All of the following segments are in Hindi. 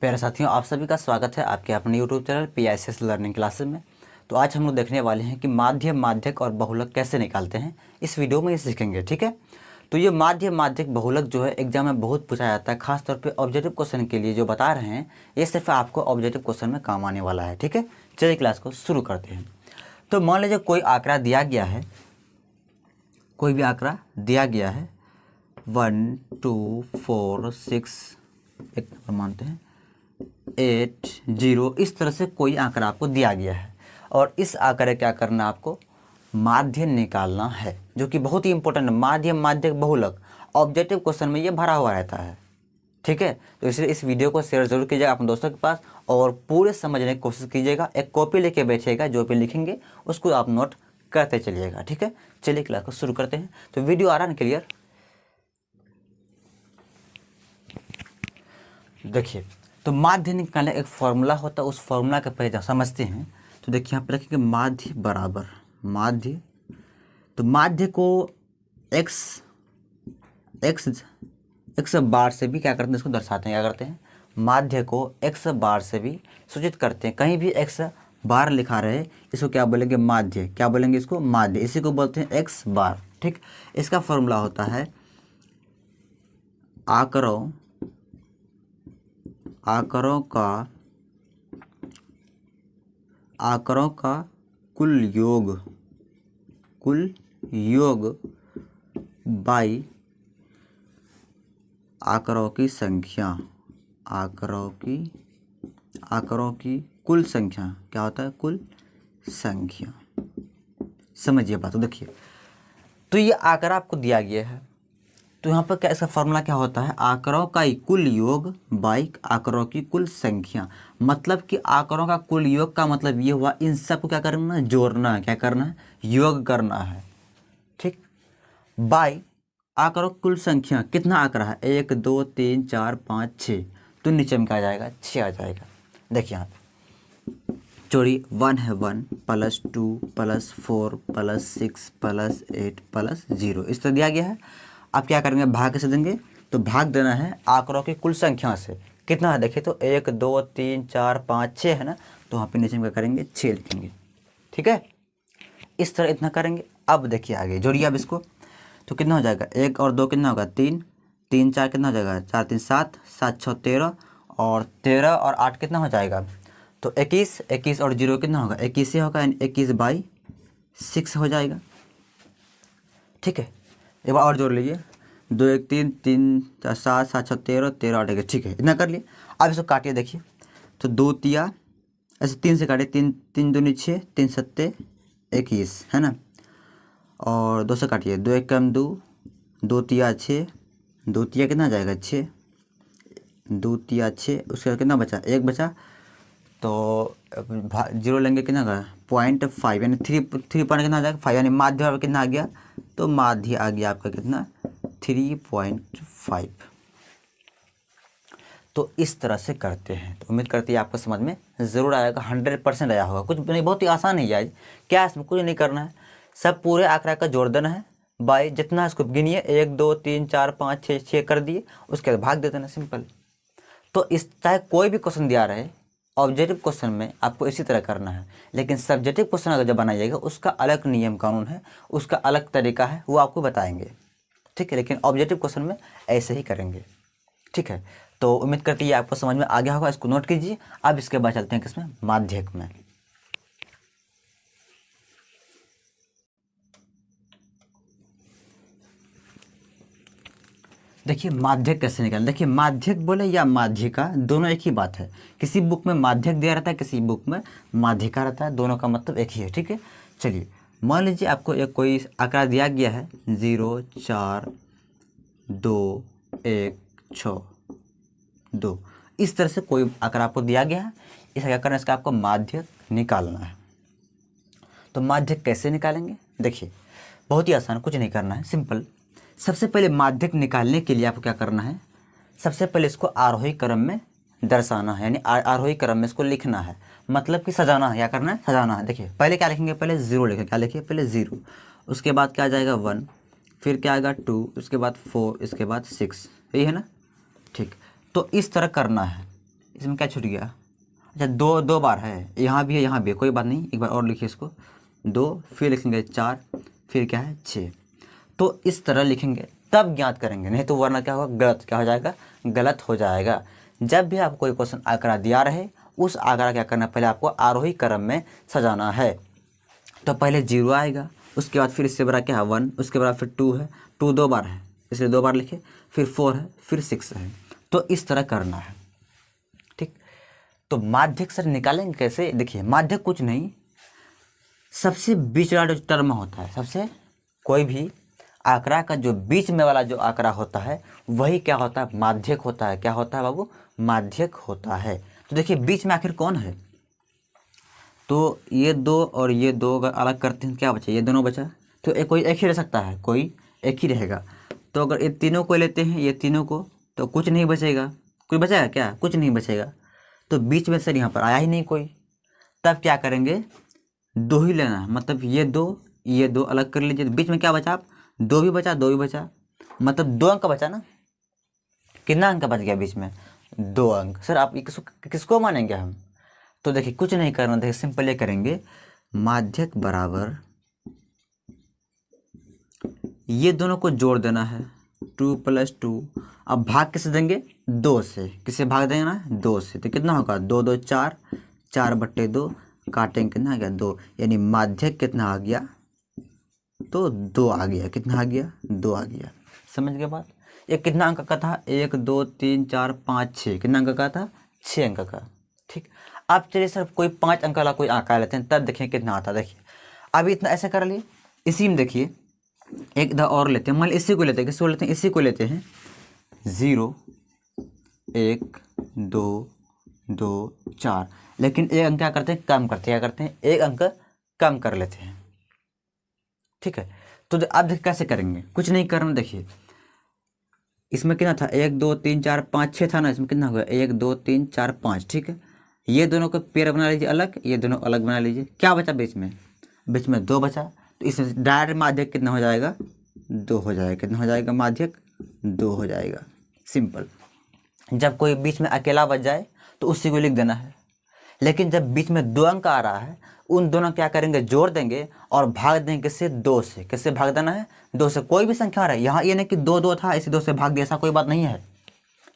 प्यारे साथियों, आप सभी का स्वागत है आपके अपने YouTube channel PICS learning classes में। तो आज हम लोग देखने वाले हैं कि माध्य, माध्यक और बहुलक कैसे निकालते हैं। इस वीडियो में ये सीखेंगे, ठीक है। तो ये माध्य, माध्यक, बहुलक जो है एग्जाम में बहुत पूछा जाता है, खासतौर पे ऑब्जेक्टिव क्वेश्चन के लिए जो बता रहे हैं ये सिर्फ आपको ऑब्जेक्टिव क्वेश्चन में काम आने वाला है, ठीक है। चलिए क्लास को शुरू करते हैं। तो मान लीजिए कोई आंकड़ा दिया गया है, कोई भी आंकड़ा दिया गया है 1 2 4 6 एक नंबर मानते हैं 8 0, इस तरह से कोई आंकड़ा आपको दिया गया है और इस आंकड़े क्या करना है, आपको माध्य निकालना है, जो कि बहुत ही इंपॉर्टेंट है। माध्य, माध्यक, बहुलक ऑब्जेक्टिव क्वेश्चन में ये भरा हुआ रहता है, ठीक है। तो इसलिए इस वीडियो को शेयर जरूर कीजिएगा अपने दोस्तों के पास और पूरे समझने की कोशिश कीजिएगा। एक कॉपी लेके बैठिएगा, जो भी लिखेंगे उसको आप नोट करते चलिएगा, ठीक है। चलिए क्लास को शुरू करते हैं। तो वीडियो आ रहा है ना क्लियर? देखिए, तो माध्य निकालने एक फॉर्मूला होता है, उस फॉर्मूला के पहले समझते हैं। तो देखिए यहाँ पे रखेंगे माध्य बराबर माध्य, तो माध्य को x बार से भी क्या करते हैं, इसको दर्शाते हैं। क्या करते हैं, माध्य को x बार से भी सूचित करते हैं। कहीं भी x बार लिखा रहे इसको क्या बोलेंगे, माध्य। क्या बोलेंगे इसको, माध्य। इसी को बोलते हैं x बार, ठीक। इसका फॉर्मूला होता है आंकड़ों का कुल योग बाई आंकड़ों की संख्या। आंकड़ों की कुल संख्या क्या होता है, कुल संख्या। समझिए बात। तो देखिए, तो ये आंकड़ा आपको दिया गया है, तो यहाँ पर क्या इसका फॉर्मूला क्या होता है, आंकड़ों का कुल योग बाई आंकड़ों की कुल संख्या। मतलब कि आंकड़ों का कुल योग का मतलब ये हुआ इन सबको क्या करना है, जोड़ना है। क्या करना है, योग करना है, ठीक। बाई आंकड़ों की कुल संख्या, कितना आंकड़ा है 1 2 3 4 5 6, तो नीचे में क्या आ जाएगा, 6 आ जाएगा। देखिए यहाँ पे चोरी 1 है, 1 + 2 + 4 + 6 + 8 + 0, इस तरह दिया गया है। आप क्या करेंगे, भाग कैसे देंगे, तो भाग देना है आंकड़ों की कुल संख्या से। कितना है देखिए, तो 1 2 3 4 5 6 है ना, तो वहाँ पे नीचे में क्या करेंगे, 6 लिखेंगे, ठीक है। इस तरह इतना करेंगे। अब देखिए आगे जोड़िए अब इसको, तो कितना हो जाएगा, 1 और 2 कितना होगा, 3 3 4 कितना हो जाएगा, 4 3 7 7 6 13 और 13 और 8 कितना हो जाएगा, तो 21 21 और 0 कितना होगा, 21 ही होगा, यानी 21/6 हो जाएगा, ठीक है। एक बार और जोड़ लीजिए, 2 1 3 3 4 7 7 6 13 13 8 21, ठीक है, इतना कर लिए। अब इसको काटिए, देखिए तो 2 तिया ऐसे 3 से काटिए, 3 3 दूनी 6 3 7 21 है ना, और 2 से काटिए, 2 1 कम 2 2 तिया 6, 2 तिया कितना जाएगा 6, 2 तिया 6, उसके बाद कितना बचा, 1 बचा, तो 0 लेंगे कितना का 0.5, यानी 3 पॉइंट कितना आ जाएगा 5, यानी माध्य कितना आ गया, तो माध्य आ गया आपका कितना 3.5। तो इस तरह से करते हैं। तो उम्मीद करती है आपको समझ में ज़रूर आएगा, 100% आया होगा। कुछ नहीं, बहुत ही आसान है यार, क्या इसमें कुछ नहीं करना है, सब पूरे आंकड़ा का जोड़ देना है बाई जितना, इसको गिनिए 1 2 3 4 5 6 6 कर दिए, उसके बाद भाग दे देना, सिंपल। तो इस चाहे कोई भी क्वेश्चन दिया रहे ऑब्जेक्टिव क्वेश्चन में आपको इसी तरह करना है, लेकिन सब्जेक्टिव क्वेश्चन अगर जब बनाइएगा उसका अलग नियम कानून है, उसका अलग तरीका है, वो आपको बताएंगे, ठीक है। लेकिन ऑब्जेक्टिव क्वेश्चन में ऐसे ही करेंगे, ठीक है। तो उम्मीद करती है आपको समझ में आ गया होगा, इसको नोट कीजिए। अब इसके बाद चलते हैं किसमें, माध्यक में। देखिए माध्यक कैसे निकालें। देखिए माध्यक बोले या माध्यिका दोनों एक ही बात है। किसी बुक में माध्यक दिया रहता है, किसी बुक में माध्यिका रहता है, दोनों का मतलब एक ही है, ठीक है। चलिए मान लीजिए आपको एक कोई आंकड़ा दिया गया है 0 4 2 1 6 2, इस तरह से कोई आंकड़ा आपको दिया गया है। इसका क्या करना है, इसका आपको माध्यक निकालना है। तो माध्यक कैसे निकालेंगे, देखिए बहुत ही आसान, कुछ नहीं करना है, सिंपल। सबसे पहले माध्यक निकालने के लिए आपको क्या करना है, सबसे पहले इसको आरोही क्रम में दर्शाना है, यानी आरोही क्रम में इसको लिखना है, मतलब कि सजाना है। क्या करना है, सजाना है। देखिए पहले क्या लिखेंगे, पहले 0 लिखेंगे। क्या लिखिए, पहले 0, उसके बाद क्या आ जाएगा 1, फिर क्या आएगा 2, उसके बाद 4, इसके बाद 6, यही है ना, ठीक। तो इस तरह करना है, इसमें क्या छूट गया? अच्छा, दो दो बार है, यहाँ भी है यहाँ भी है, कोई बात नहीं, एक बार और लिखिए इसको, 2 फिर लिखेंगे 4 फिर क्या है 6। तो इस तरह लिखेंगे तब ज्ञात करेंगे, नहीं तो वरना क्या होगा, गलत क्या हो जाएगा, गलत हो जाएगा। जब भी आपको कोई क्वेश्चन आंकड़ा दिया रहे उस आंकड़ा क्या करना, पहले आपको आरोही क्रम में सजाना है। तो पहले 0 आएगा, उसके बाद फिर इससे बड़ा क्या है 1, उसके बाद फिर 2 है, 2 2 बार है इसलिए 2 बार लिखे, फिर 4 है, फिर 6 है। तो इस तरह करना है, ठीक। तो माध्यक सर निकालेंगे कैसे? देखिए माध्यक कुछ नहीं, सबसे बीच वाला जो टर्म होता है, सबसे कोई भी आंकड़ा का जो बीच में वाला जो आंकड़ा होता है वही क्या होता है, माध्यक होता है। क्या होता है बाबू? माध्यक होता है। तो देखिए बीच में आखिर कौन है, तो ये 2 और ये 2 अगर अलग करते हैं क्या बचा, ये दोनों बचा, तो कोई एक ही रह सकता है, कोई एक ही रहेगा। तो अगर ये तीनों को लेते हैं, ये तीनों को, तो कुछ नहीं बचेगा, कोई बचेगा क्या? कुछ नहीं बचेगा। तो बीच में सर यहाँ पर आया ही नहीं कोई, तब क्या करेंगे, 2 ही लेना है, मतलब ये दो अलग कर लीजिए। बीच में क्या बचा, आप 2 भी बचा, 2 भी बचा, मतलब 2 अंक बचा ना। कितना अंक बच गया बीच में? 2 अंक। सर आप किसको मानेंगे हम? तो देखिए कुछ नहीं करना, देखिए सिंपल ये करेंगे, माध्यक बराबर ये दोनों को जोड़ देना है, 2 + 2। अब भाग किससे देंगे? 2 से। किससे भाग देना है? 2 से। तो कितना होगा, 2 2 4, 4/2 काटेंगे, कितना आ गया 2, यानी माध्यक कितना आ गया, तो 2 आ गया। कितना आ गया? 2 आ गया। समझ गए बात? ये कितना अंक का था? 1 2 3 4 5 6, कितना अंक का था? 6 अंक का, ठीक। अब चलिए सर कोई 5 अंक वाला कोई आंकड़ा लेते हैं, तब देखें कितना आता है। देखिए अभी इतना ऐसे कर लिए, इसी में देखिए एक इधर और लेते हैं, मान लीजिए इसी को लेते हैं, किसको लेते हैं? इसी को लेते हैं, 0 1 2 2 4, लेकिन एक अंक क्या करते हैं, कम करते हैं। क्या करते हैं? एक अंक कम कर लेते हैं, ठीक है। तो अब देखिए कैसे करेंगे, कुछ नहीं करना। देखिए इसमें कितना था, 1 2 3 4 5 6 था ना, इसमें कितना हुआ, 1 2 3 4 5, ठीक है। ये दोनों को पेयर बना लीजिए अलग, ये दोनों अलग बना लीजिए। क्या बचा बीच में? बीच में 2 बचा, तो इसमें डायरेक्ट माध्यक कितना हो जाएगा, 2 हो जाएगा। कितना हो जाएगा माध्यक? 2 हो जाएगा। सिंपल। जब कोई बीच में अकेला बच जाए तो उसी को लिख देना है, लेकिन जब बीच में 2 अंक आ रहा है उन दोनों क्या करेंगे, जोड़ देंगे और भाग देंगे किससे? 2 से। किससे भाग देना है? 2 से। कोई भी संख्या रहे, यहाँ ये नहीं कि 2 2 था इसे 2 से भाग दिया, ऐसा कोई बात नहीं है।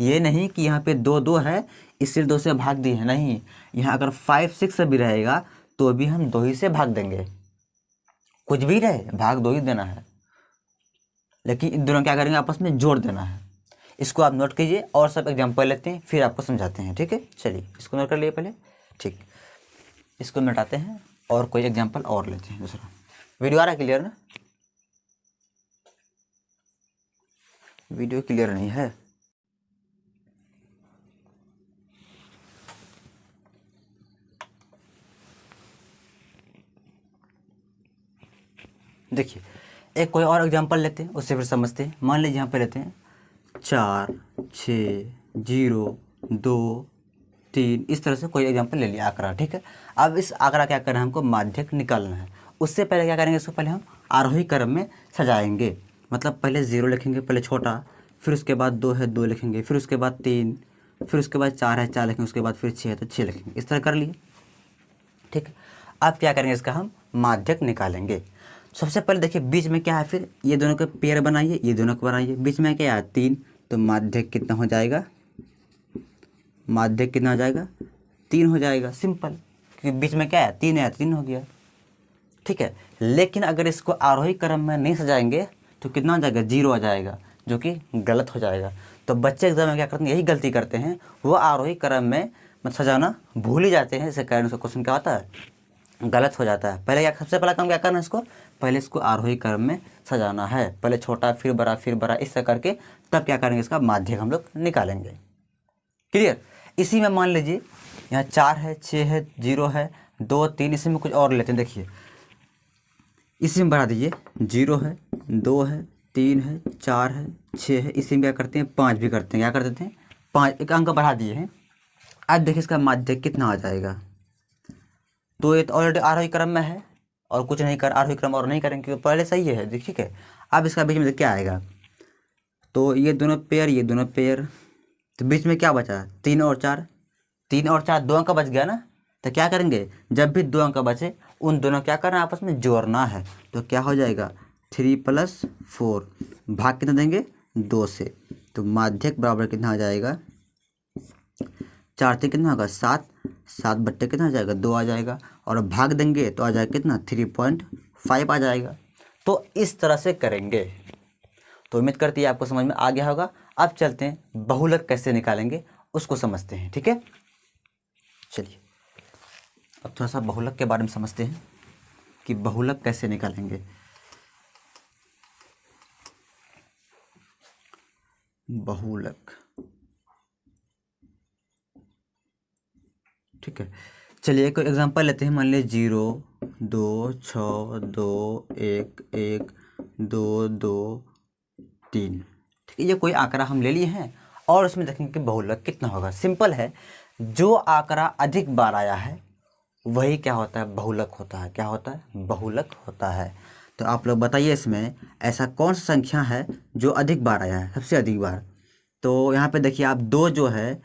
ये नहीं कि यहाँ पे 2 2 है इसलिए 2 से भाग दिए हैं, नहीं। यहाँ अगर 5 6 भी रहेगा तो भी हम 2 ही से भाग देंगे, कुछ भी रहे भाग 2 ही देना है, लेकिन इन दोनों क्या करेंगे, आपस में जोड़ देना है। इसको आप नोट कीजिए और सब एग्जाम्पल लेते हैं फिर आपको समझाते हैं, ठीक है। चलिए इसको नोट कर लिए पहले, ठीक। इसको मिटाते हैं और कोई एग्जाम्पल और लेते हैं दूसरा। वीडियो आ रहा है क्लियर ना? वीडियो क्लियर नहीं है? देखिए एक कोई और एग्जांपल लेते हैं, उससे फिर समझते हैं। मान लीजिए यहाँ पे लेते हैं 4 6 0 2 3, इस तरह से कोई एग्जांपल ले लिया आंकड़ा, ठीक है। अब इस आंकड़ा क्या करना है, हमको माध्यक निकालना है। उससे पहले क्या करेंगे, इसको पहले हम आरोही क्रम में सजाएंगे। मतलब पहले 0 लिखेंगे, पहले छोटा, फिर उसके बाद 2 है 2 लिखेंगे, फिर उसके बाद 3, फिर उसके बाद 4 है 4 लिखेंगे, उसके बाद फिर 6 है तो 6 लिखेंगे। इस तरह कर लिए, ठीक है। अब क्या करेंगे, इसका हम माध्यक निकालेंगे। सबसे पहले देखिए बीच में क्या है, फिर ये दोनों के पेयर बनाइए, ये दोनों को बनाइए। बीच में क्या है 3, तो माध्यक कितना हो जाएगा, माध्यक कितना हो जाएगा, 3 हो जाएगा। सिंपल, क्योंकि बीच में क्या है 3 है, 3 हो गया, ठीक है। लेकिन अगर इसको आरोही क्रम में नहीं सजाएंगे तो कितना हो जाएगा, 0 आ जाएगा, जो कि गलत हो जाएगा। तो बच्चे एग्जाम में क्या करते हैं, यही गलती करते हैं, वो आरोही क्रम में सजाना भूल ही जाते हैं। इसके कारण उसका क्वेश्चन क्या होता है, गलत हो जाता है। पहले क्या, सबसे पहला काम क्या करना है, इसको पहले इसको आरोही क्रम में सजाना है। पहले छोटा फिर बड़ा फिर बड़ा, इस तरह करके तब क्या करेंगे, इसका माध्यक हम लोग निकालेंगे। क्लियर? इसी में मान लीजिए यहाँ 4 है 6 है 0 है 2 3, इसी में कुछ और लेते हैं। देखिए इसी में बढ़ा दीजिए, 0 है 2 है 3 है 4 है 6 है, इसी में क्या करते हैं 5 भी करते हैं। क्या कर देते हैं 5, एक अंक बढ़ा दिए हैं। अब देखिए इसका माध्यक कितना आ जाएगा। तो ये तो ऑलरेडी आरोही क्रम में है और कुछ नहीं कर, आरोही क्रम और नहीं करेंगे क्योंकि पहले सही है, ठीक है। अब इसका बीच में क्या आएगा, तो ये दोनों पेयर, ये दोनों पेयर, तो बीच में क्या बचा 3 और 4, 3 और 4 2 अंक बच गया ना, तो क्या करेंगे, जब भी 2 अंक बचे उन दोनों क्या करना है, आपस में जोड़ना है। तो क्या हो जाएगा 3 + 4, भाग कितना देंगे 2 से, तो माध्यक बराबर कितना आ जाएगा 4 से कितना होगा 7, 7 बट्टे कितना आ जाएगा 2 आ जाएगा, और भाग देंगे तो आ जाएगा कितना 3.5 आ जाएगा। तो इस तरह से करेंगे। तो उम्मीद करती है आपको समझ में आ गया होगा। अब चलते हैं बहुलक कैसे निकालेंगे उसको समझते हैं, ठीक है। चलिए अब थोड़ा सा बहुलक के बारे में समझते हैं कि बहुलक कैसे निकालेंगे। बहुलक, ठीक है। चलिए एक एग्जांपल लेते हैं, मान लीजिए 0 2 6 2 1 1 2 2 3, ठीक है। ये कोई आंकड़ा हम ले लिए हैं और उसमें देखेंगे कि बहुलक कितना होगा। सिंपल है, जो आंकड़ा अधिक बार आया है वही क्या होता है, बहुलक होता है। क्या होता है, बहुलक होता है। तो आप लोग बताइए इसमें ऐसा कौन सा संख्या है जो अधिक बार आया है, सबसे अधिक बार। तो यहाँ पे देखिए आप 2 जो है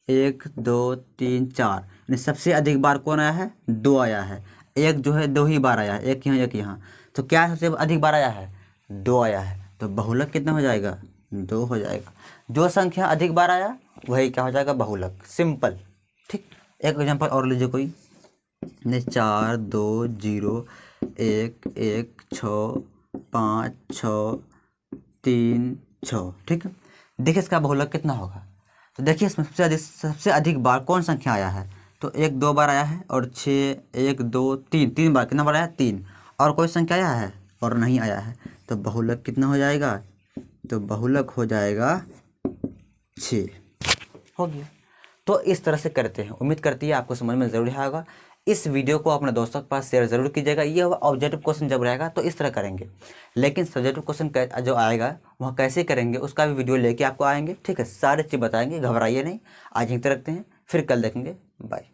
1 2 3 4, यानी सबसे अधिक बार कौन आया है 2 आया है। 1 जो है 2 ही बार आया है, एक यहाँ एक यहाँ, तो क्या सबसे अधिक बार आया है 2 आया है। तो बहुलक कितना हो जाएगा 2 हो जाएगा। जो संख्या अधिक बार आया वही क्या हो जाएगा बहुलक, सिंपल, ठीक। एक एग्जांपल और लीजिए कोई, 4 2 0 1 1 6 5 6 3 6, ठीक है। देखिए इसका बहुलक कितना होगा। तो देखिए इसमें सबसे अधिक बार कौन संख्या आया है, तो 1 2 बार आया है, और 6 1 2 3 3 बार, कितना बार आया 3, और कोई संख्या आया है और नहीं आया है। तो बहुलक कितना हो जाएगा, तो बहुलक हो जाएगा 6, हो गया। तो इस तरह से करते हैं। उम्मीद करती है आपको समझ में ज़रूर आया होगा। इस वीडियो को अपने दोस्तों के पास शेयर ज़रूर कीजिएगा। ये ऑब्जेक्टिव क्वेश्चन जब रहेगा तो इस तरह करेंगे, लेकिन सब्जेक्टिव क्वेश्चन जो आएगा वह कैसे करेंगे उसका भी वीडियो लेके आपको आएंगे, ठीक है। सारे चीज़ बताएंगे, घबराइए नहीं। आज यहीं तक रखते हैं, फिर कल देखेंगे। बाय।